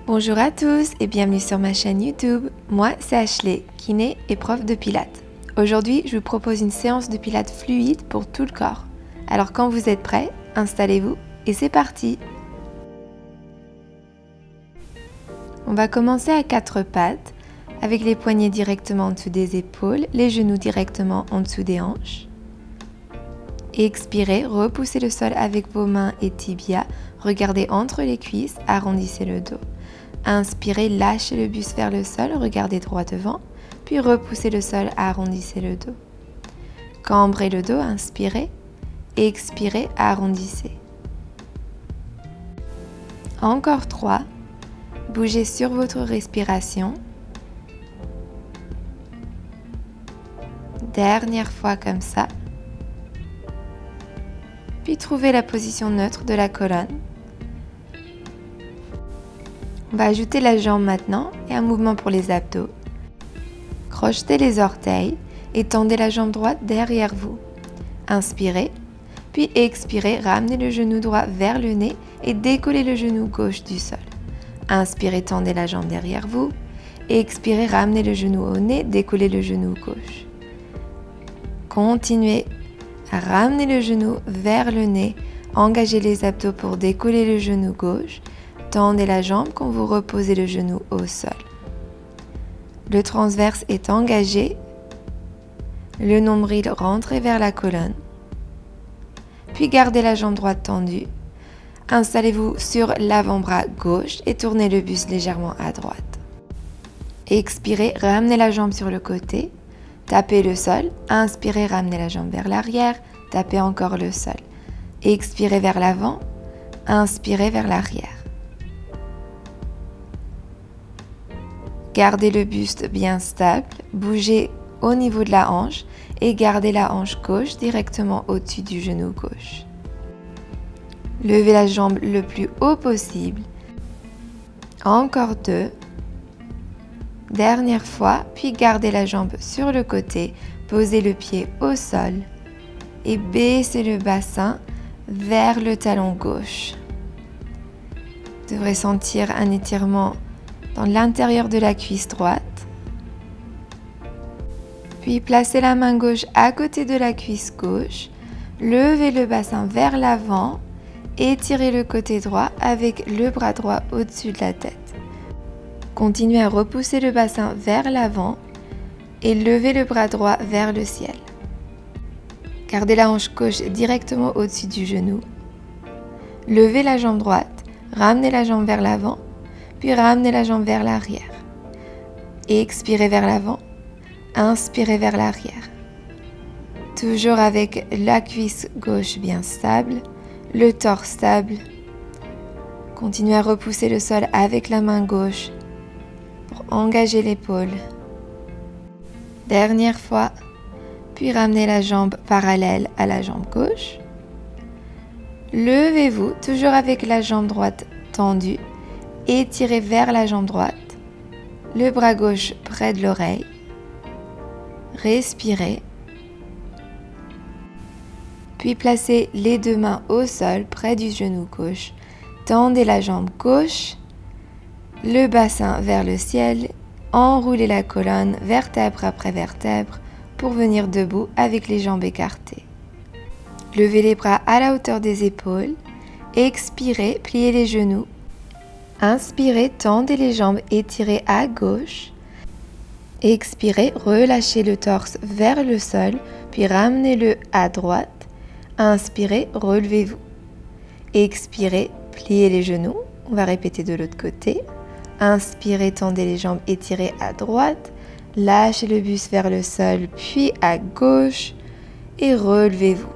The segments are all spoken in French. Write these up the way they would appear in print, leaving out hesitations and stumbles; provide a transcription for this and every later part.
Bonjour à tous et bienvenue sur ma chaîne YouTube. Moi, c'est Ashley, kiné et prof de pilates. Aujourd'hui, je vous propose une séance de pilates fluide pour tout le corps. Alors quand vous êtes prêts, installez-vous et c'est parti. On va commencer à quatre pattes, avec les poignets directement en dessous des épaules, les genoux directement en dessous des hanches. Expirez, repoussez le sol avec vos mains et tibias, regardez entre les cuisses, arrondissez le dos. Inspirez, lâchez le buste vers le sol, regardez droit devant, puis repoussez le sol, arrondissez le dos. Cambrez le dos, inspirez, expirez, arrondissez. Encore 3. Bougez sur votre respiration. Dernière fois comme ça. Puis trouvez la position neutre de la colonne. On va ajouter la jambe maintenant et un mouvement pour les abdos. Crochetez les orteils et tendez la jambe droite derrière vous. Inspirez, puis expirez, ramenez le genou droit vers le nez et décollez le genou gauche du sol. Inspirez, tendez la jambe derrière vous. Expirez, ramenez le genou au nez, décollez le genou gauche. Continuez à ramener le genou vers le nez, engagez les abdos pour décoller le genou gauche. Tendez la jambe quand vous reposez le genou au sol. Le transverse est engagé. Le nombril rentré vers la colonne. Puis gardez la jambe droite tendue. Installez-vous sur l'avant-bras gauche et tournez le buste légèrement à droite. Expirez, ramenez la jambe sur le côté. Tapez le sol. Inspirez, ramenez la jambe vers l'arrière. Tapez encore le sol. Expirez vers l'avant. Inspirez vers l'arrière. Gardez le buste bien stable, bougez au niveau de la hanche et gardez la hanche gauche directement au-dessus du genou gauche. Levez la jambe le plus haut possible. Encore 2. Dernière fois, puis gardez la jambe sur le côté, posez le pied au sol et baissez le bassin vers le talon gauche. Vous devrez sentir un étirement dans l'intérieur de la cuisse droite. Puis placez la main gauche à côté de la cuisse gauche. Levez le bassin vers l'avant. Étirez le côté droit avec le bras droit au-dessus de la tête. Continuez à repousser le bassin vers l'avant et levez le bras droit vers le ciel. Gardez la hanche gauche directement au-dessus du genou. Levez la jambe droite, ramenez la jambe vers l'avant. Puis ramenez la jambe vers l'arrière. Expirez vers l'avant. Inspirez vers l'arrière. Toujours avec la cuisse gauche bien stable, le torse stable. Continuez à repousser le sol avec la main gauche pour engager l'épaule. Dernière fois. Puis ramenez la jambe parallèle à la jambe gauche. Levez-vous, toujours avec la jambe droite tendue. Étirez vers la jambe droite, le bras gauche près de l'oreille. Respirez. Puis placez les deux mains au sol près du genou gauche. Tendez la jambe gauche, le bassin vers le ciel. Enroulez la colonne vertèbre après vertèbre pour venir debout avec les jambes écartées. Levez les bras à la hauteur des épaules. Expirez, pliez les genoux. Inspirez, tendez les jambes, étirez à gauche. Expirez, relâchez le torse vers le sol, puis ramenez-le à droite. Inspirez, relevez-vous. Expirez, pliez les genoux. On va répéter de l'autre côté. Inspirez, tendez les jambes, étirez à droite. Lâchez le buste vers le sol, puis à gauche. Et relevez-vous.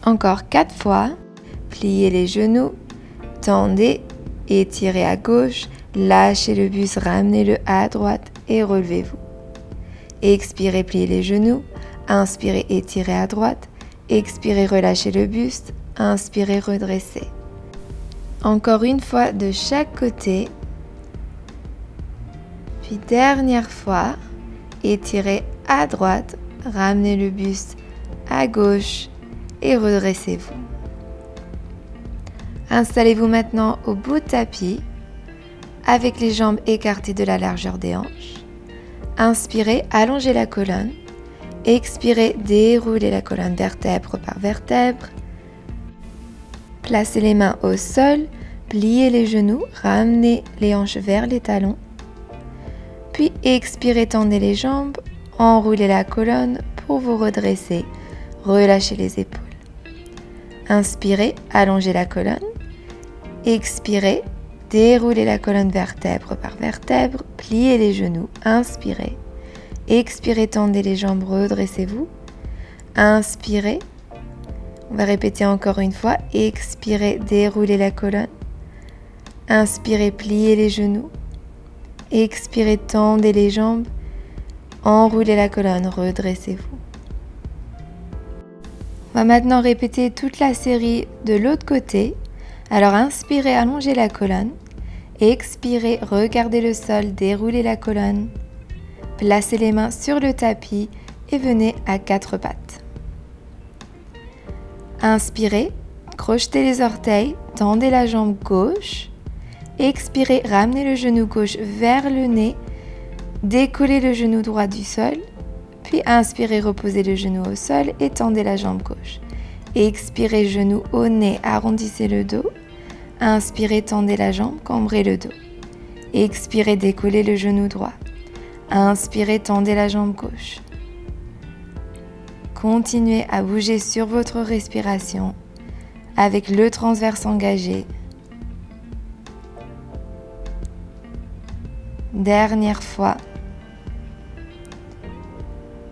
Encore 4 fois. Pliez les genoux. Tendez. Étirez à gauche, lâchez le buste, ramenez-le à droite et relevez-vous. Expirez, pliez les genoux. Inspirez, étirez à droite. Expirez, relâchez le buste. Inspirez, redressez. Encore une fois de chaque côté. Puis dernière fois, étirez à droite, ramenez le buste à gauche et redressez-vous. Installez-vous maintenant au bout de tapis. avec les jambes écartées de la largeur des hanches. Inspirez, allongez la colonne. Expirez, déroulez la colonne vertèbre par vertèbre. Placez les mains au sol, pliez les genoux, ramenez les hanches vers les talons. Puis expirez, tendez les jambes, enroulez la colonne pour vous redresser, relâchez les épaules. Inspirez, allongez la colonne. Expirez, déroulez la colonne vertèbre par vertèbre, pliez les genoux, inspirez. Expirez, tendez les jambes, redressez-vous. Inspirez. On va répéter encore une fois. Expirez, déroulez la colonne. Inspirez, pliez les genoux. Expirez, tendez les jambes. Enroulez la colonne, redressez-vous. On va maintenant répéter toute la série de l'autre côté. Alors inspirez, allongez la colonne. Expirez, regardez le sol, déroulez la colonne. Placez les mains sur le tapis et venez à quatre pattes. Inspirez, crochetez les orteils, tendez la jambe gauche. Expirez, ramenez le genou gauche vers le nez, décollez le genou droit du sol. Puis inspirez, reposez le genou au sol et tendez la jambe gauche. Expirez, genou au nez, arrondissez le dos. Inspirez, tendez la jambe, cambrez le dos. Expirez, décollez le genou droit. Inspirez, tendez la jambe gauche. Continuez à bouger sur votre respiration avec le transverse engagé. Dernière fois.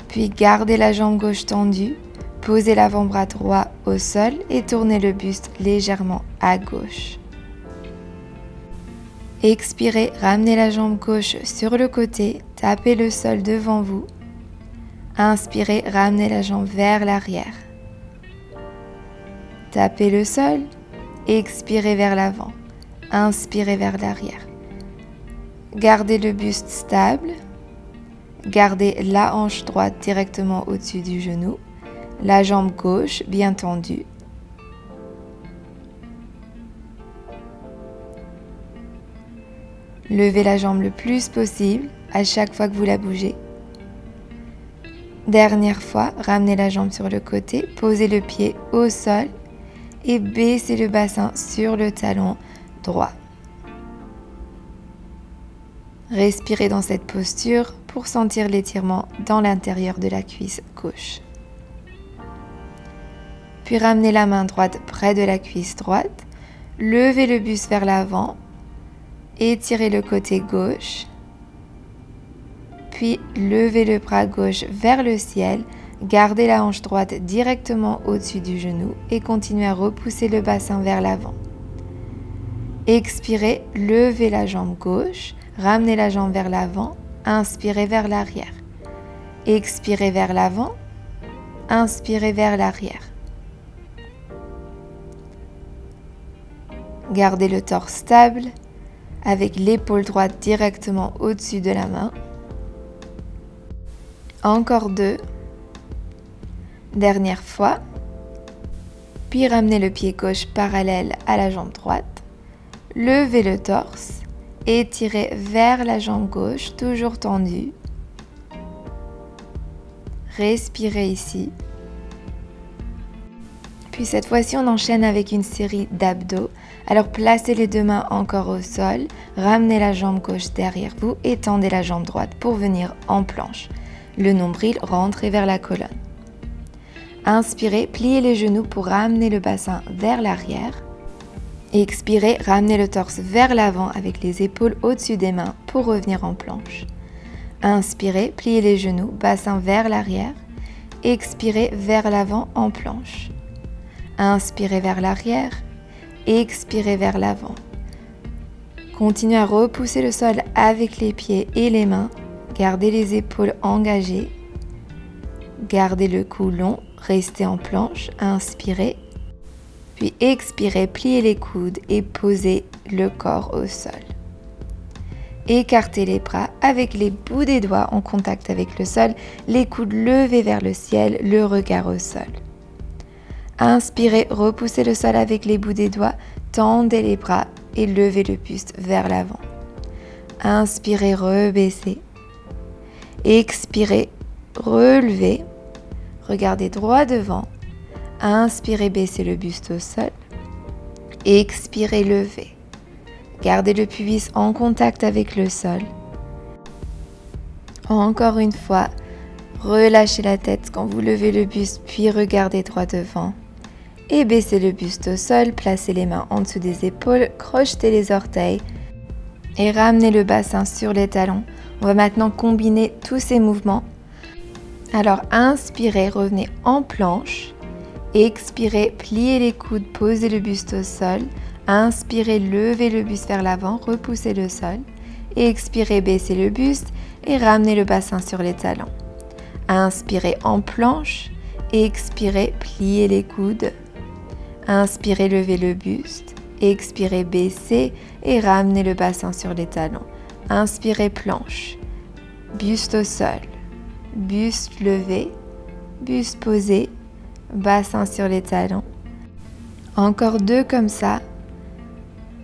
Puis gardez la jambe gauche tendue, posez l'avant-bras droit au sol et tournez le buste légèrement à gauche. Expirez, ramenez la jambe gauche sur le côté, tapez le sol devant vous. Inspirez, ramenez la jambe vers l'arrière. Tapez le sol, expirez vers l'avant, inspirez vers l'arrière. Gardez le buste stable, gardez la hanche droite directement au-dessus du genou, la jambe gauche bien tendue. Levez la jambe le plus possible à chaque fois que vous la bougez. Dernière fois, ramenez la jambe sur le côté, posez le pied au sol et baissez le bassin sur le talon droit. Respirez dans cette posture pour sentir l'étirement dans l'intérieur de la cuisse gauche. Puis ramenez la main droite près de la cuisse droite, levez le buste vers l'avant, étirez le côté gauche, puis levez le bras gauche vers le ciel, gardez la hanche droite directement au-dessus du genou et continuez à repousser le bassin vers l'avant. Expirez, levez la jambe gauche, ramenez la jambe vers l'avant, inspirez vers l'arrière. Expirez vers l'avant, inspirez vers l'arrière. Gardez le torse stable avec l'épaule droite directement au-dessus de la main. Encore deux. Dernière fois. Puis ramenez le pied gauche parallèle à la jambe droite. Levez le torse. Étirez vers la jambe gauche, toujours tendue. Respirez ici. Puis cette fois-ci, on enchaîne avec une série d'abdos. Alors placez les deux mains encore au sol, ramenez la jambe gauche derrière vous et tendez la jambe droite pour venir en planche. Le nombril rentrez vers la colonne. Inspirez, pliez les genoux pour ramener le bassin vers l'arrière. Expirez, ramenez le torse vers l'avant avec les épaules au-dessus des mains pour revenir en planche. Inspirez, pliez les genoux, bassin vers l'arrière. Expirez vers l'avant en planche. Inspirez vers l'arrière. Expirez vers l'avant. Continuez à repousser le sol avec les pieds et les mains. Gardez les épaules engagées. Gardez le cou long. Restez en planche. Inspirez. Puis expirez, pliez les coudes et posez le corps au sol. Écartez les bras avec les bouts des doigts en contact avec le sol. Les coudes levés vers le ciel, le regard au sol. Inspirez, repoussez le sol avec les bouts des doigts, tendez les bras et levez le buste vers l'avant. Inspirez, rebaissez. Expirez, relevez. Regardez droit devant. Inspirez, baissez le buste au sol. Expirez, levez. Gardez le pubis en contact avec le sol. Encore une fois, relâchez la tête quand vous levez le buste, puis regardez droit devant. Et baissez le buste au sol, placez les mains en dessous des épaules, crochetez les orteils et ramenez le bassin sur les talons. On va maintenant combiner tous ces mouvements. Alors inspirez, revenez en planche. Expirez, pliez les coudes, posez le buste au sol. Inspirez, levez le buste vers l'avant, repoussez le sol. Expirez, baissez le buste et ramenez le bassin sur les talons. Inspirez en planche. Expirez, pliez les coudes. Inspirez, levez le buste. Expirez, baissez et ramenez le bassin sur les talons. Inspirez, planche. Buste au sol. Buste levé. Buste posé. Bassin sur les talons. Encore 2 comme ça.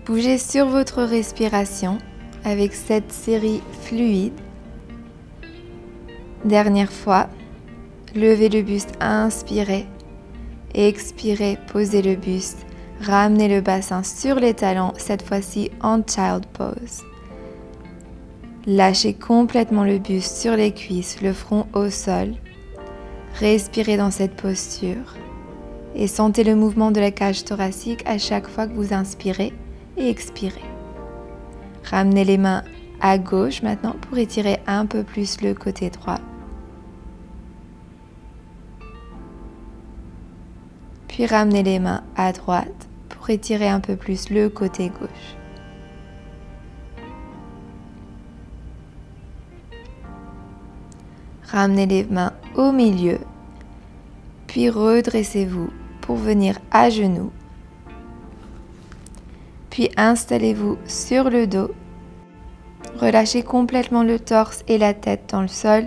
Bougez sur votre respiration avec cette série fluide. Dernière fois. Levez le buste, inspirez. Expirez, posez le buste. Ramenez le bassin sur les talons, cette fois-ci en Child Pose. Lâchez complètement le buste sur les cuisses, le front au sol. Respirez dans cette posture et sentez le mouvement de la cage thoracique à chaque fois que vous inspirez et expirez. Ramenez les mains à gauche maintenant pour étirer un peu plus le côté droit. Puis ramenez les mains à droite pour étirer un peu plus le côté gauche. Ramenez les mains au milieu, puis redressez-vous pour venir à genoux. Puis installez-vous sur le dos. Relâchez complètement le torse et la tête dans le sol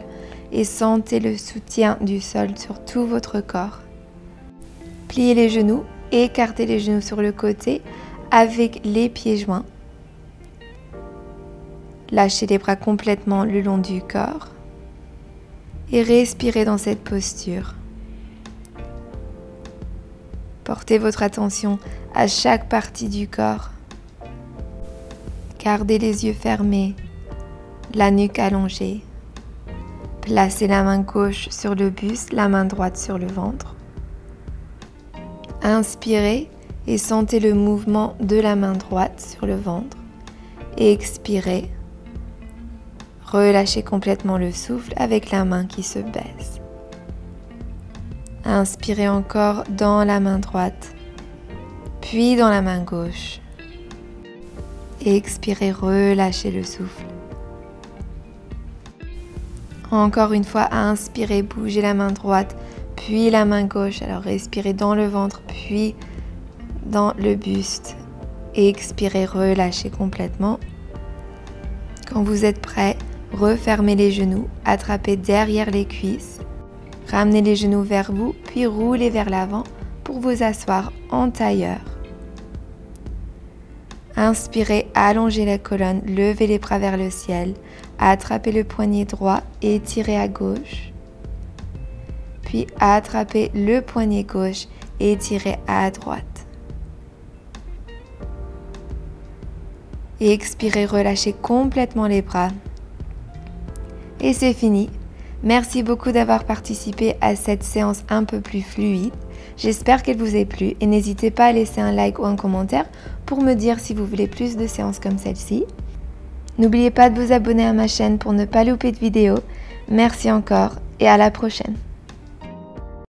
et sentez le soutien du sol sur tout votre corps. Pliez les genoux, écartez les genoux sur le côté avec les pieds joints. Lâchez les bras complètement le long du corps et respirez dans cette posture. Portez votre attention à chaque partie du corps. Gardez les yeux fermés, la nuque allongée. Placez la main gauche sur le buste, la main droite sur le ventre. Inspirez et sentez le mouvement de la main droite sur le ventre. Expirez. Relâchez complètement le souffle avec la main qui se baisse. Inspirez encore dans la main droite, puis dans la main gauche. Expirez, relâchez le souffle. Encore une fois, inspirez, bougez la main droite, puis la main gauche. Alors respirez dans le ventre, puis dans le buste. Expirez, relâchez complètement. Quand vous êtes prêt, refermez les genoux, attrapez derrière les cuisses. Ramenez les genoux vers vous, puis roulez vers l'avant pour vous asseoir en tailleur. Inspirez, allongez la colonne, levez les bras vers le ciel, attrapez le poignet droit et étirez à gauche. Puis attrapez le poignet gauche et étirez à droite. Et expirez, relâchez complètement les bras. Et c'est fini. Merci beaucoup d'avoir participé à cette séance un peu plus fluide. J'espère qu'elle vous ait plu et n'hésitez pas à laisser un like ou un commentaire pour me dire si vous voulez plus de séances comme celle-ci. N'oubliez pas de vous abonner à ma chaîne pour ne pas louper de vidéos. Merci encore et à la prochaine.